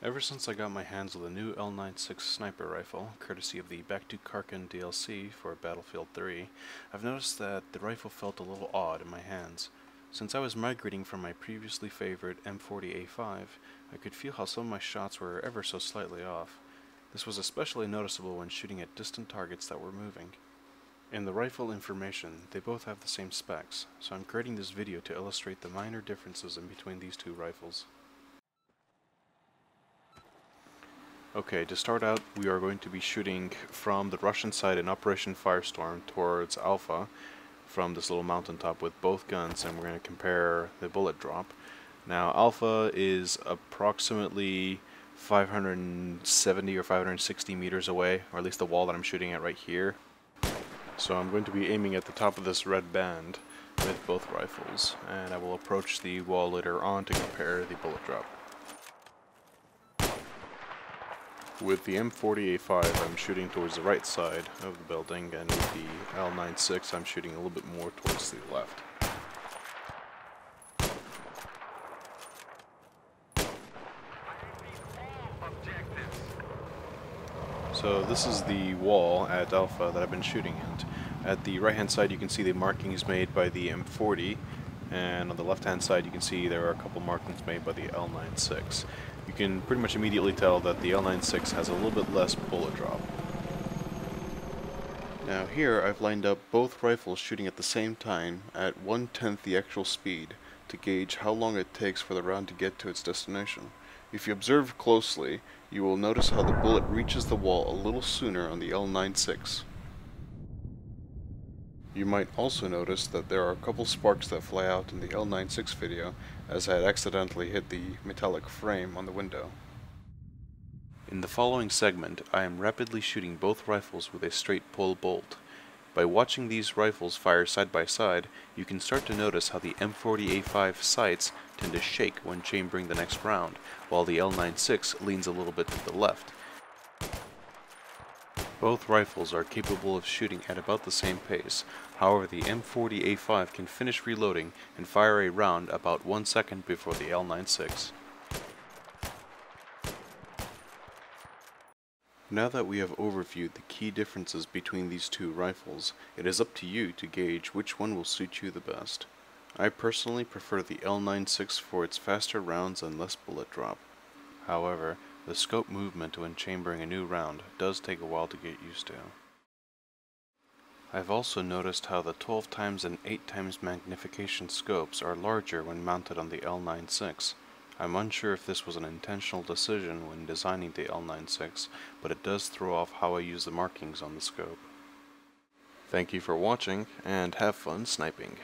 Ever since I got my hands on the new L96 sniper rifle, courtesy of the Back to Karkin DLC for Battlefield 3, I've noticed that the rifle felt a little odd in my hands. Since I was migrating from my previously favorite M40A5, I could feel how some of my shots were ever so slightly off. This was especially noticeable when shooting at distant targets that were moving. In the rifle information, they both have the same specs, so I'm creating this video to illustrate the minor differences in between these two rifles. Okay, to start out, we are going to be shooting from the Russian side in Operation Firestorm towards Alpha from this little mountaintop with both guns, and we're going to compare the bullet drop. Now, Alpha is approximately 570 or 560 meters away, or at least the wall that I'm shooting at right here. So I'm going to be aiming at the top of this red band with both rifles, and I will approach the wall later on to compare the bullet drop. With the M40A5, I'm shooting towards the right side of the building, and with the L96, I'm shooting a little bit more towards the left. So this is the wall at Alpha that I've been shooting at. At the right-hand side, you can see the markings made by the M40, and on the left-hand side, you can see there are a couple markings made by the L96. You can pretty much immediately tell that the L96 has a little bit less bullet drop. Now here I've lined up both rifles shooting at the same time at 1/10 the actual speed to gauge how long it takes for the round to get to its destination. If you observe closely, you will notice how the bullet reaches the wall a little sooner on the L96. You might also notice that there are a couple sparks that fly out in the L96 video, as I had accidentally hit the metallic frame on the window. In the following segment, I am rapidly shooting both rifles with a straight pull bolt. By watching these rifles fire side by side, you can start to notice how the M40A5 sights tend to shake when chambering the next round, while the L96 leans a little bit to the left. Both rifles are capable of shooting at about the same pace. However, the M40A5 can finish reloading and fire a round about 1 second before the L96. Now that we have overviewed the key differences between these two rifles, it is up to you to gauge which one will suit you the best. I personally prefer the L96 for its faster rounds and less bullet drop. However, the scope movement when chambering a new round does take a while to get used to. I've also noticed how the 12x and 8x magnification scopes are larger when mounted on the L96. I'm unsure if this was an intentional decision when designing the L96, but it does throw off how I use the markings on the scope. Thank you for watching, and have fun sniping.